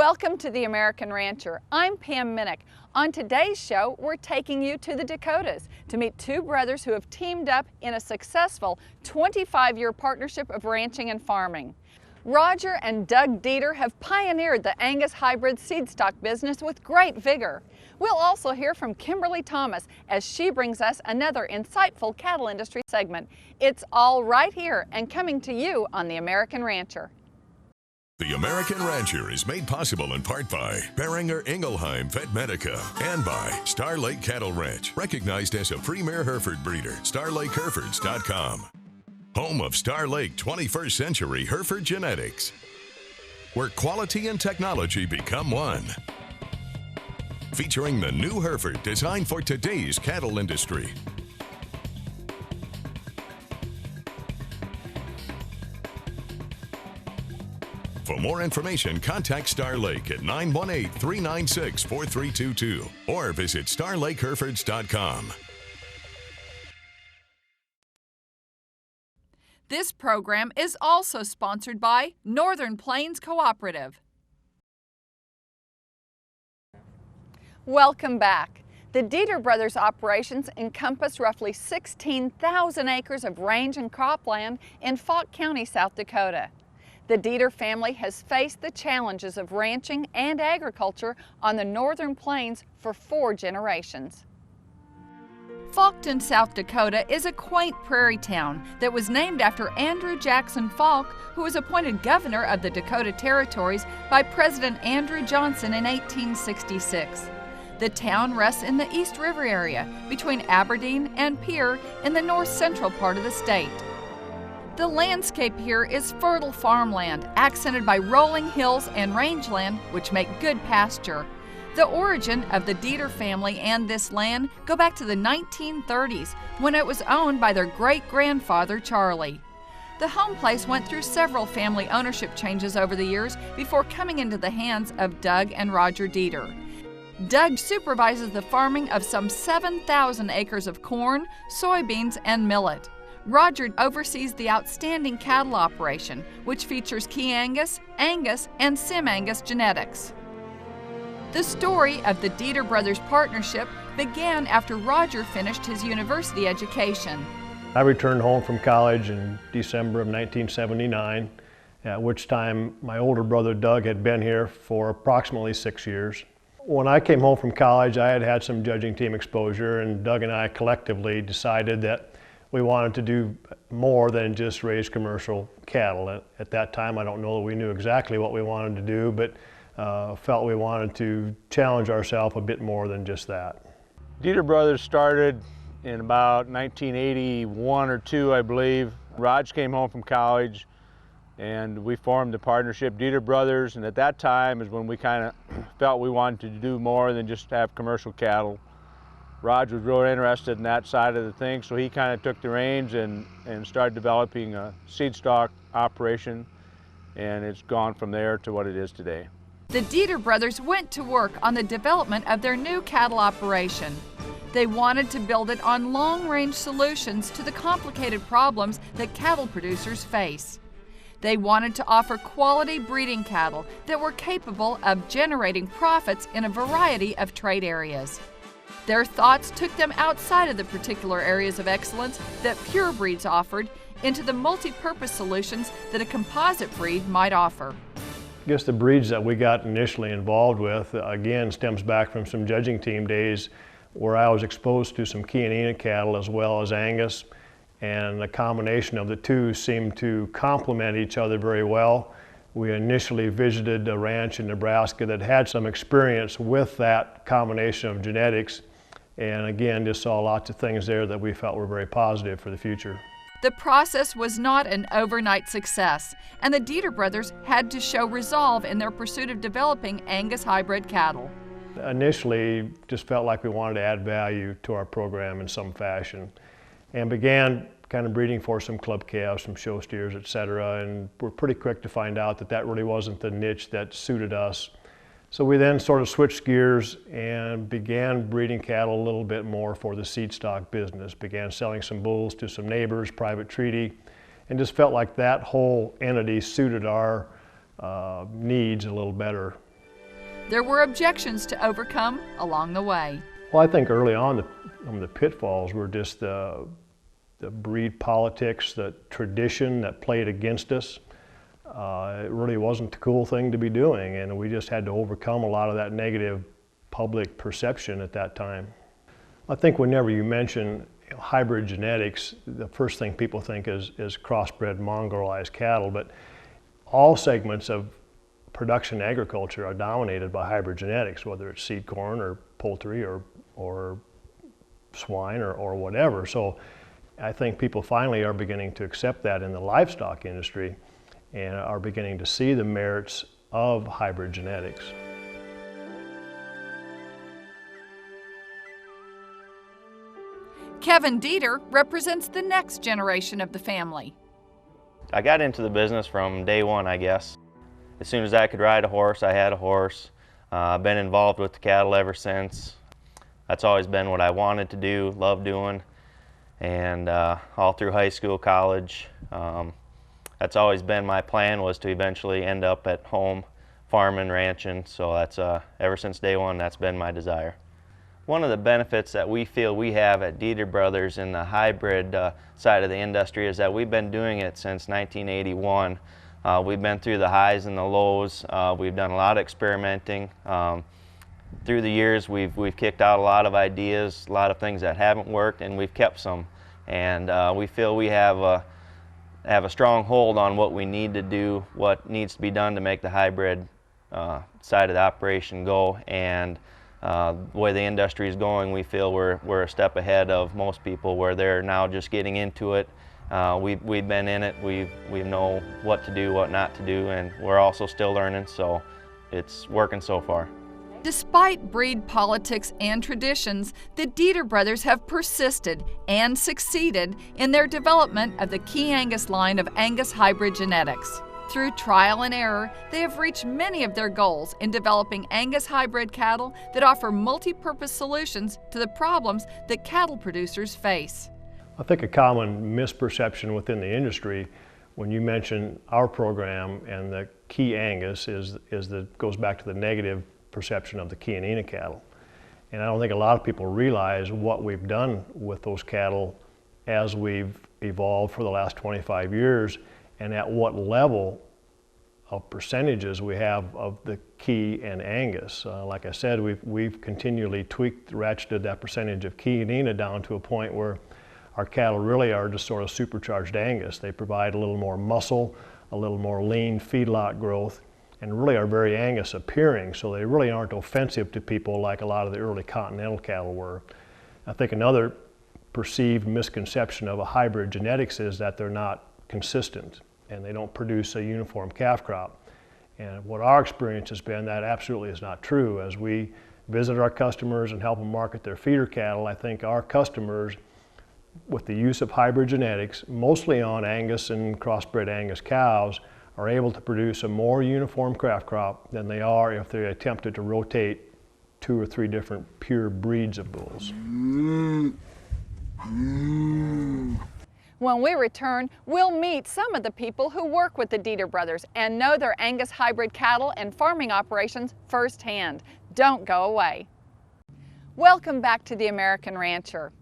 Welcome to The American Rancher. I'm Pam Minnick. On today's show, we're taking you to the Dakotas to meet two brothers who have teamed up in a successful 25-year partnership of ranching and farming. Roger and Doug Deiter have pioneered the Angus hybrid seed stock business with great vigor. We'll also hear from Kimberly Thomas as she brings us another insightful cattle industry segment. It's all right here and coming to you on The American Rancher. The American Rancher is made possible in part by Beringer Ingelheim Vet Medica and by Star Lake Cattle Ranch, recognized as a premier Hereford breeder. StarLakeHerefords.com. Home of Star Lake 21st Century Hereford Genetics, where quality and technology become one. Featuring the new Hereford designed for today's cattle industry. For more information, contact Star Lake at 918-396-4322 or visit StarLakeHerefords.com. This program is also sponsored by Northern Plains Cooperative. Welcome back. The Deiter brothers' operations encompass roughly 16,000 acres of range and cropland in Fouke County, South Dakota. The Deiter family has faced the challenges of ranching and agriculture on the Northern Plains for 4 generations. Fouke, South Dakota is a quaint prairie town that was named after Andrew Jackson Fouke, who was appointed governor of the Dakota Territories by President Andrew Johnson in 1866. The town rests in the East River area between Aberdeen and Pierre in the north-central part of the state. The landscape here is fertile farmland, accented by rolling hills and rangeland, which make good pasture. The origin of the Deiter family and this land go back to the 1930s, when it was owned by their great-grandfather, Charlie. The home place went through several family ownership changes over the years before coming into the hands of Doug and Roger Deiter. Doug supervises the farming of some 7,000 acres of corn, soybeans, and millet. Roger oversees the outstanding cattle operation, which features Key Angus, Angus, and Sim Angus genetics. The story of the Deiter brothers' partnership began after Roger finished his university education. I returned home from college in December of 1979, at which time my older brother Doug had been here for approximately 6 years. When I came home from college, I had had some judging team exposure, and Doug and I collectively decided that we wanted to do more than just raise commercial cattle. At that time, I don't know that we knew exactly what we wanted to do, but felt we wanted to challenge ourselves a bit more than just that. Deiter brothers started in about 1981 or 2, I believe. Raj came home from college and we formed the partnership, Deiter Brothers, and at that time is when we kind of felt we wanted to do more than just have commercial cattle. Raj was really interested in that side of the thing, so he kind of took the reins and started developing a seed stock operation, and it's gone from there to what it is today. The Deiter brothers went to work on the development of their new cattle operation. They wanted to build it on long-range solutions to the complicated problems that cattle producers face. They wanted to offer quality breeding cattle that were capable of generating profits in a variety of trade areas. Their thoughts took them outside of the particular areas of excellence that pure breeds offered into the multi-purpose solutions that a composite breed might offer. I guess the breeds that we got initially involved with, again, stems back from some judging team days where I was exposed to some Key and Enoch cattle as well as Angus, and the combination of the two seemed to complement each other very well. We initially visited a ranch in Nebraska that had some experience with that combination of genetics, and again, just saw lots of things there that we felt were very positive for the future. The process was not an overnight success, and the Deiter brothers had to show resolve in their pursuit of developing Angus hybrid cattle. Initially, just felt like we wanted to add value to our program in some fashion, and began kind of breeding for some club calves, some show steers, etc., and we're pretty quick to find out that that really wasn't the niche that suited us. So we then sort of switched gears and began breeding cattle a little bit more for the seed stock business, began selling some bulls to some neighbors, private treaty, and just felt like that whole entity suited our needs a little better. there were objections to overcome along the way. Well, I think early on the pitfalls were just the breed politics, the tradition that played against us. It really wasn't the cool thing to be doing, and we just had to overcome a lot of that negative public perception at that time. I think whenever you mention hybrid genetics, the first thing people think is crossbred mongrelized cattle, but all segments of production agriculture are dominated by hybrid genetics, whether it's seed corn or poultry or swine or whatever. So I think people finally are beginning to accept that in the livestock industry and are beginning to see the merits of hybrid genetics. Kevin Deiter represents the next generation of the family. I got into the business from day one, I guess. As soon as I could ride a horse, I had a horse. I've been involved with the cattle ever since. That's always been what I wanted to do, loved doing, and all through high school, college. That's always been my plan, was to eventually end up at home farming, ranching, so that's ever since day one, that's been my desire. One of the benefits that we feel we have at Deiter Brothers in the hybrid side of the industry is that we've been doing it since 1981. We've been through the highs and the lows. We've done a lot of experimenting. Through the years, we've kicked out a lot of ideas, a lot of things that haven't worked, and we've kept some. And we feel we have a strong hold on what we need to do, what needs to be done to make the hybrid side of the operation go. And the way the industry is going, we feel we're a step ahead of most people, where they're now just getting into it. We've been in it, we know what to do, what not to do, and we're also still learning, so it's working so far. Despite breed politics and traditions, the Deiter brothers have persisted and succeeded in their development of the Key Angus line of Angus hybrid genetics. Through trial and error, they have reached many of their goals in developing Angus hybrid cattle that offer multi-purpose solutions to the problems that cattle producers face. I think a common misperception within the industry when you mention our program and the Key Angus goes back to the negative perception of the Chianina cattle. And I don't think a lot of people realize what we've done with those cattle as we've evolved for the last 25 years and at what level of percentages we have of the Key and Angus. Like I said, we've continually tweaked, ratcheted that percentage of Chianina down to a point where our cattle really are just sort of supercharged Angus. They provide a little more muscle, a little more lean feedlot growth, and really are very Angus appearing, so they really aren't offensive to people like a lot of the early Continental cattle were. I think another perceived misconception of a hybrid genetics is that they're not consistent and they don't produce a uniform calf crop. And what our experience has been, that absolutely is not true. As we visit our customers and help them market their feeder cattle, I think our customers, with the use of hybrid genetics, mostly on Angus and crossbred Angus cows, are able to produce a more uniform calf crop than they are if they attempted to rotate 2 or 3 different pure breeds of bulls. When we return, we'll meet some of the people who work with the Deiter brothers and know their Angus hybrid cattle and farming operations firsthand. Don't go away. Welcome back to the American Rancher.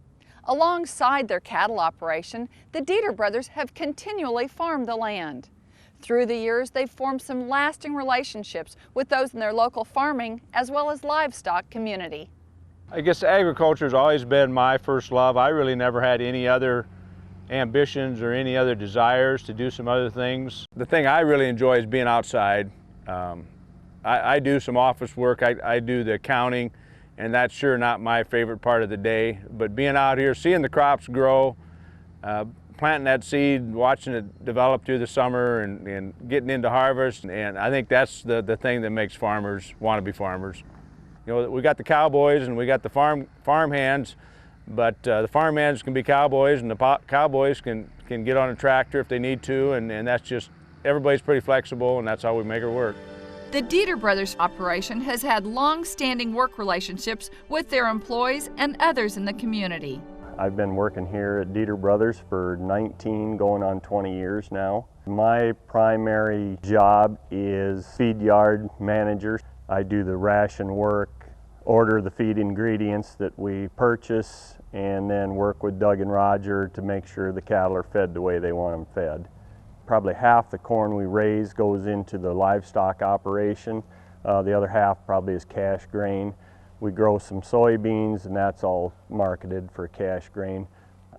Alongside their cattle operation, the Deiter brothers have continually farmed the land. Through the years, they've formed some lasting relationships with those in their local farming as well as livestock community. I guess agriculture has always been my first love. I really never had any other ambitions or any other desires to do some other things. The thing I really enjoy is being outside. I do some office work, I do the accounting, and that's sure not my favorite part of the day. But being out here, seeing the crops grow, planting that seed, watching it develop through the summer and getting into harvest, and I think that's the thing that makes farmers want to be farmers. You know, we got the cowboys and we got the farm hands, but the farm hands can be cowboys and the cowboys can get on a tractor if they need to, and that's just, everybody's pretty flexible, and that's how we make it work. The Deiter brothers operation has had long-standing work relationships with their employees and others in the community. I've been working here at Deiter Brothers for 19, going on 20 years now. My primary job is feed yard manager. I do the ration work, order the feed ingredients that we purchase, and then work with Doug and Roger to make sure the cattle are fed the way they want them fed. Probably half the corn we raise goes into the livestock operation. The other half probably is cash grain. We grow some soybeans, and that's all marketed for cash grain.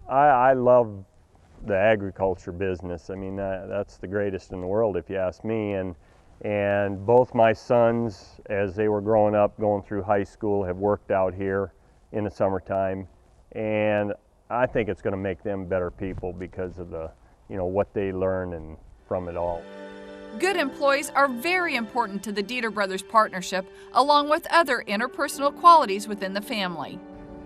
I love the agriculture business. I mean, that's the greatest in the world if you ask me. And both my sons, as they were growing up, going through high school, have worked out here in the summertime. And I think it's going to make them better people because of the, what they learn and from it all. Good employees are very important to the Deiter Brothers partnership, along with other interpersonal qualities within the family.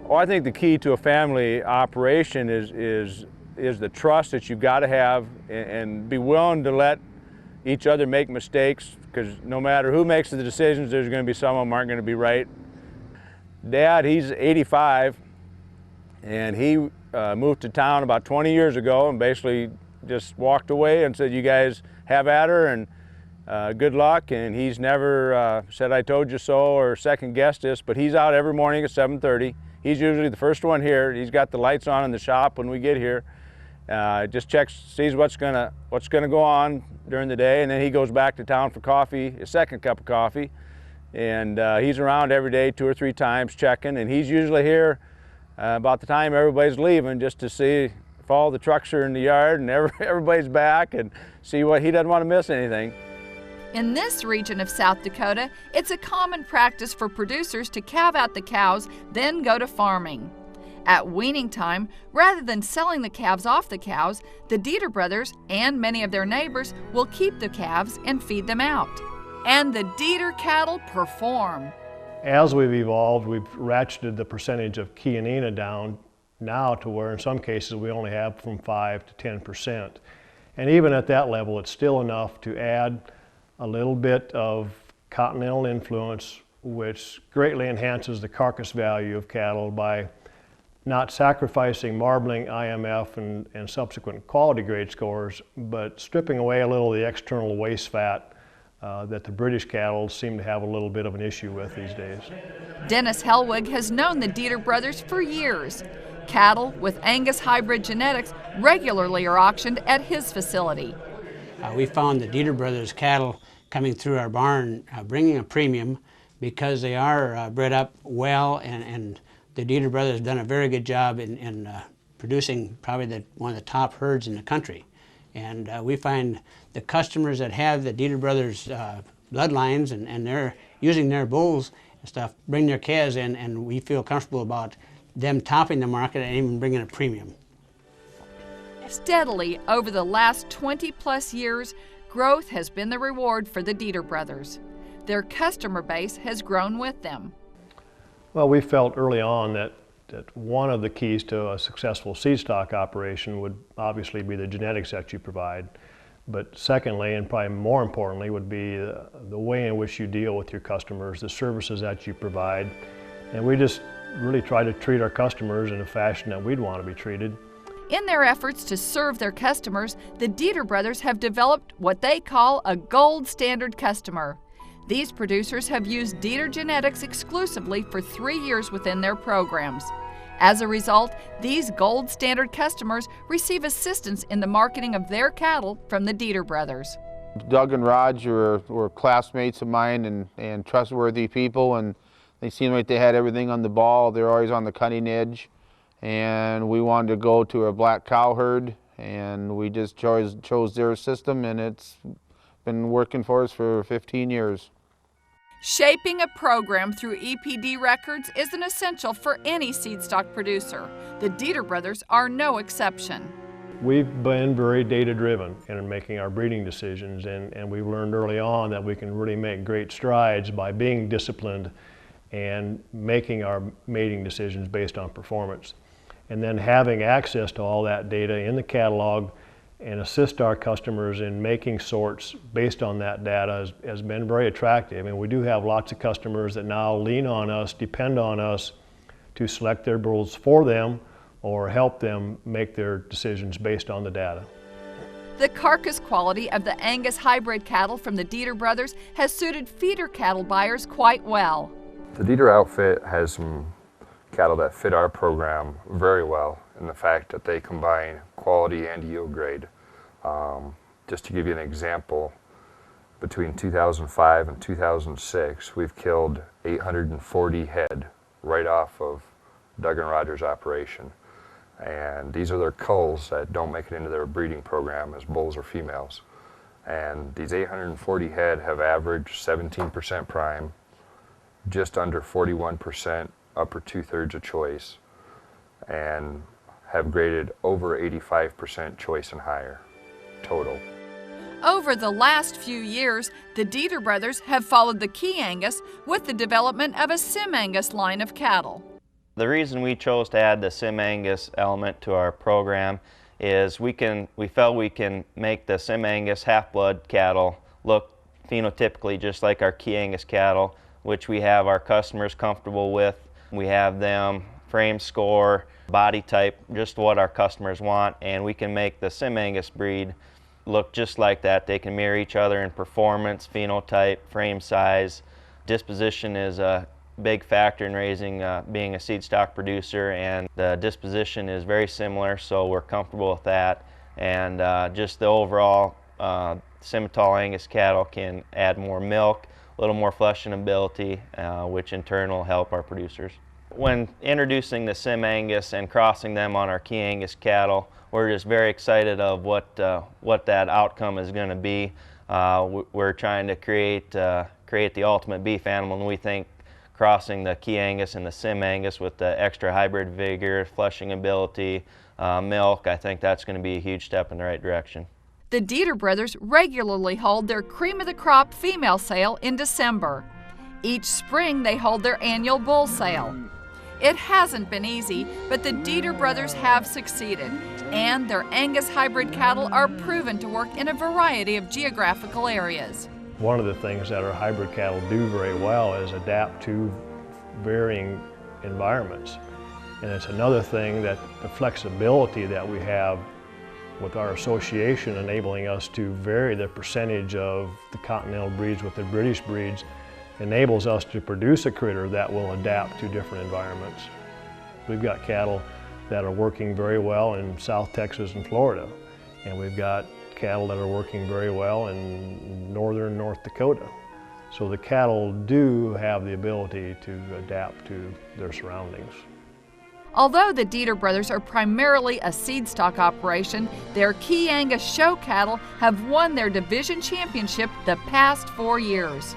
Well, I think the key to a family operation is the trust that you've got to have and be willing to let each other make mistakes, because no matter who makes the decisions, there's going to be some of them aren't going to be right. Dad, he's 85, and he moved to town about 20 years ago and basically just walked away and said, "You guys have at her and good luck." And he's never said, "I told you so," or second guessed this, but he's out every morning at 7:30. He's usually the first one here. He's got the lights on in the shop when we get here. Just checks, sees what's gonna go on during the day, and then he goes back to town for coffee, his second cup of coffee. And he's around every day 2 or 3 times checking, and he's usually here about the time everybody's leaving, just to see if all the trucks are in the yard and everybody's back, and see what he doesn't want to miss anything. In this region of South Dakota, it's a common practice for producers to calve out the cows, then go to farming. At weaning time, rather than selling the calves off the cows, the Deiter brothers and many of their neighbors will keep the calves and feed them out. And the Deiter cattle perform. As we've evolved, we've ratcheted the percentage of Chianina down now to where in some cases we only have from 5 to 10%. And even at that level, it's still enough to add a little bit of continental influence, which greatly enhances the carcass value of cattle by not sacrificing marbling, IMF, and subsequent quality grade scores, but stripping away a little of the external waste fat that the British cattle seem to have a little bit of an issue with these days. Dennis Helwig has known the Deiter brothers for years. Cattle with Angus hybrid genetics regularly are auctioned at his facility. We found the Deiter brothers cattle coming through our barn bringing a premium because they are bred up well, and the Deiter brothers have done a very good job in producing probably one of the top herds in the country. And we find the customers that have the Deiter brothers bloodlines and they're using their bulls and stuff, bring their calves in, and we feel comfortable about them topping the market and even bringing a premium. Steadily over the last 20+ years, growth has been the reward for the Deiter brothers. Their customer base has grown with them. Well, we felt early on that one of the keys to a successful seed stock operation would obviously be the genetics that you provide. But secondly, and probably more importantly, would be the way in which you deal with your customers, the services that you provide. And we just really try to treat our customers in a fashion that we'd want to be treated. In their efforts to serve their customers, the Deiter brothers have developed what they call a gold standard customer. These producers have used Deiter genetics exclusively for 3 years within their programs. As a result, these gold standard customers receive assistance in the marketing of their cattle from the Deiter brothers. Doug and Roger were classmates of mine and trustworthy people, and they seemed like they had everything on the ball. They're always on the cutting edge. And we wanted to go to a black cow herd, and we just chose their system, and it's been working for us for 15 years. Shaping a program through EPD records is an essential for any seed stock producer. The Deiter brothers are no exception. We've been very data-driven in making our breeding decisions, and we've learned early on that we can really make great strides by being disciplined and making our mating decisions based on performance. And then having access to all that data in the catalog and assist our customers in making sorts based on that data has been very attractive. And we do have lots of customers that now lean on us, depend on us to select their bulls for them or help them make their decisions based on the data. The carcass quality of the Angus hybrid cattle from the Deiter brothers has suited feeder cattle buyers quite well. The Deiter outfit has some cattle that fit our program very well in the fact that they combine quality and yield grade. Just to give you an example, between 2005 and 2006, we've killed 840 head right off of Doug and Roger's operation. And these are their culls that don't make it into their breeding program as bulls or females. And these 840 head have averaged 17% prime, just under 41% upper 2/3 of choice, and have graded over 85% choice and higher total. Over the last few years, the Deiter brothers have followed the Key Angus with the development of a Sim Angus line of cattle. The reason we chose to add the Sim Angus element to our program is we felt we can make the Sim Angus half-blood cattle look phenotypically just like our Key Angus cattle, which we have our customers comfortable with. We have them frame score, body type, just what our customers want, and we can make the Sim Angus breed look just like that. They can mirror each other in performance, phenotype, frame size. Disposition is a big factor in raising, being a seed stock producer, and the disposition is very similar, so we're comfortable with that. And just the overall Simmental Angus cattle can add more milk, a little more fleshing ability, which in turn will help our producers. When introducing the Sim Angus and crossing them on our Key Angus cattle, we're just very excited of what that outcome is going to be. We're trying to create the ultimate beef animal, and we think crossing the Key Angus and the Sim Angus with the extra hybrid vigor, fleshing ability, milk, I think that's going to be a huge step in the right direction. The Deiter brothers regularly hold their cream of the crop female sale in December. Each spring they hold their annual bull sale. It hasn't been easy, but the Deiter brothers have succeeded, and their Angus hybrid cattle are proven to work in a variety of geographical areas. One of the things that our hybrid cattle do very well is adapt to varying environments. And it's another thing that the flexibility that we have with our association enabling us to vary the percentage of the continental breeds with the British breeds enables us to produce a critter that will adapt to different environments. We've got cattle that are working very well in South Texas and Florida, and we've got cattle that are working very well in northern North Dakota. So the cattle do have the ability to adapt to their surroundings. Although the Deiter brothers are primarily a seed stock operation, their Key Angus show cattle have won their division championship the past 4 years.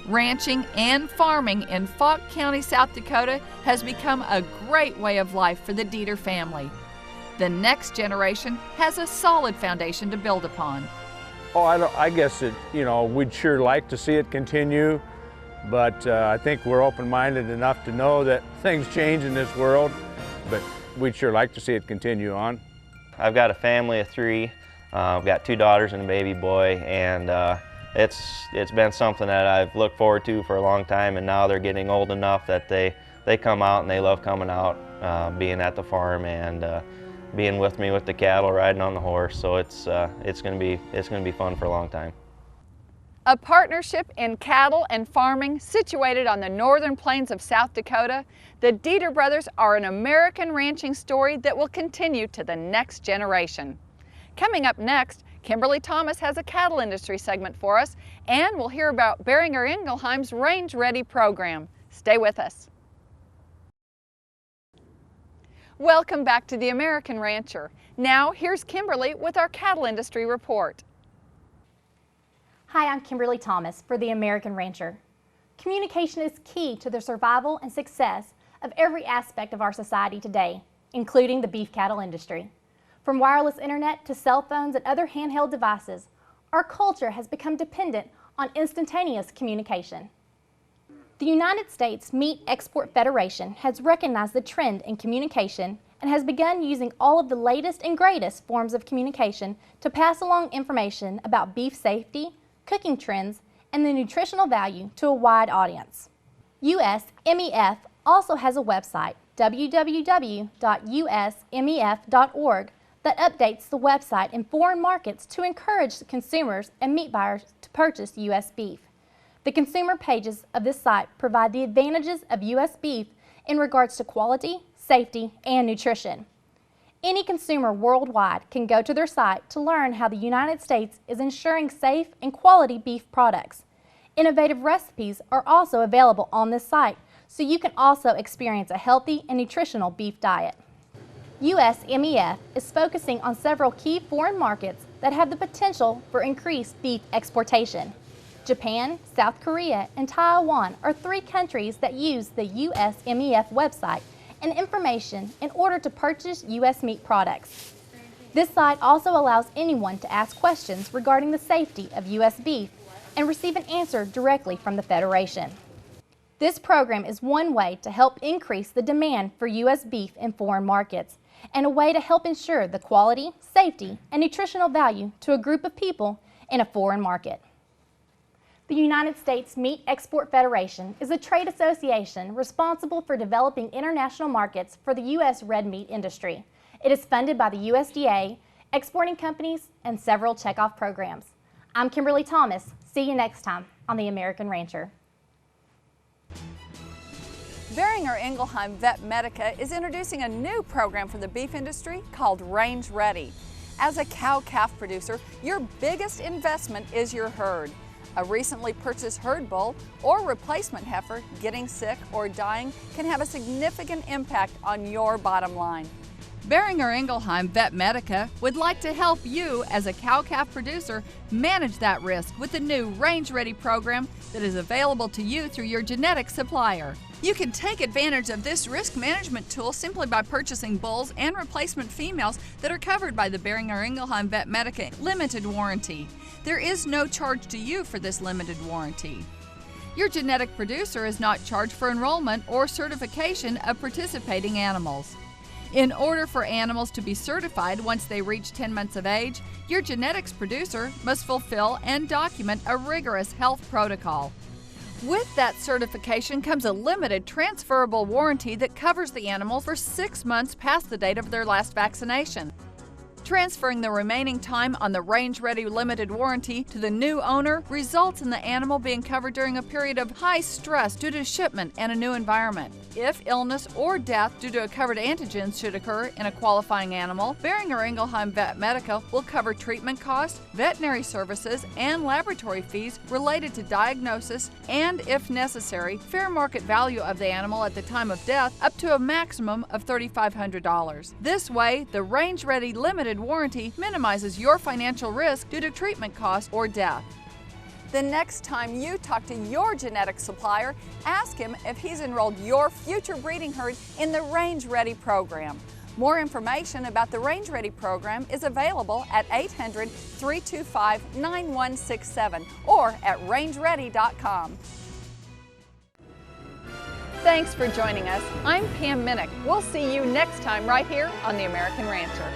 Ranching and farming in Fouke County, South Dakota has become a great way of life for the Deiter family. The next generation has a solid foundation to build upon. Oh, I guess we'd sure like to see it continue, but I think we're open-minded enough to know that things change in this world, but we'd sure like to see it continue on. I've got a family of 3. I've got 2 daughters and a baby boy, and it's been something that I've looked forward to for a long time, and now they're getting old enough that they come out and they love coming out, being at the farm and being with me with the cattle, riding on the horse. So it's going to be fun for a long time. A partnership in cattle and farming situated on the northern plains of South Dakota, the Deiter brothers are an American ranching story that will continue to the next generation. Coming up next, Kimberly Thomas has a cattle industry segment for us, and we'll hear about Boehringer Ingelheim's Range Ready program. Stay with us. Welcome back to The American Rancher. Now here's Kimberly with our cattle industry report. Hi, I'm Kimberly Thomas for The American Rancher. Communication is key to the survival and success of every aspect of our society today, including the beef cattle industry. From wireless internet to cell phones and other handheld devices, our culture has become dependent on instantaneous communication. The United States Meat Export Federation has recognized the trend in communication and has begun using all of the latest and greatest forms of communication to pass along information about beef safety, cooking trends, and the nutritional value to a wide audience. USMEF also has a website, www.usmef.org, that updates the website in foreign markets to encourage consumers and meat buyers to purchase U.S. beef. The consumer pages of this site provide the advantages of U.S. beef in regards to quality, safety, and nutrition. Any consumer worldwide can go to their site to learn how the United States is ensuring safe and quality beef products. Innovative recipes are also available on this site, so you can also experience a healthy and nutritional beef diet. USMEF is focusing on several key foreign markets that have the potential for increased beef exportation. Japan, South Korea, and Taiwan are 3 countries that use the USMEF website and information in order to purchase U.S. meat products. This site also allows anyone to ask questions regarding the safety of U.S. beef and receive an answer directly from the Federation. This program is one way to help increase the demand for U.S. beef in foreign markets and a way to help ensure the quality, safety, and nutritional value to a group of people in a foreign market. The United States Meat Export Federation is a trade association responsible for developing international markets for the U.S. red meat industry. It is funded by the USDA, exporting companies, and several checkoff programs. I'm Kimberly Thomas. See you next time on The American Rancher. Beringer Ingelheim Vet Medica is introducing a new program for the beef industry called Range Ready. As a cow-calf producer, your biggest investment is your herd. A recently purchased herd bull or replacement heifer getting sick or dying can have a significant impact on your bottom line. Beringer Ingelheim Vet Medica would like to help you as a cow-calf producer manage that risk with the new Range Ready program that is available to you through your genetic supplier. You can take advantage of this risk management tool simply by purchasing bulls and replacement females that are covered by the Beringer Ingelheim Vet Medica limited warranty. There is no charge to you for this limited warranty. Your genetic producer is not charged for enrollment or certification of participating animals. In order for animals to be certified once they reach 10 months of age, your genetics producer must fulfill and document a rigorous health protocol. With that certification comes a limited transferable warranty that covers the animal for 6 months past the date of their last vaccination. Transferring the remaining time on the Range Ready limited warranty to the new owner results in the animal being covered during a period of high stress due to shipment and a new environment. If illness or death due to a covered antigen should occur in a qualifying animal, Beringer Ingelheim Vet Medica will cover treatment costs, veterinary services, and laboratory fees related to diagnosis and, if necessary, fair market value of the animal at the time of death up to a maximum of $3,500. This way, the Range Ready limited warranty minimizes your financial risk due to treatment costs or death. The next time you talk to your genetic supplier, ask him if he's enrolled your future breeding herd in the Range Ready program. More information about the Range Ready program is available at 800-325-9167 or at rangeready.com. Thanks for joining us. I'm Pam Minnick. We'll see you next time right here on The American Rancher.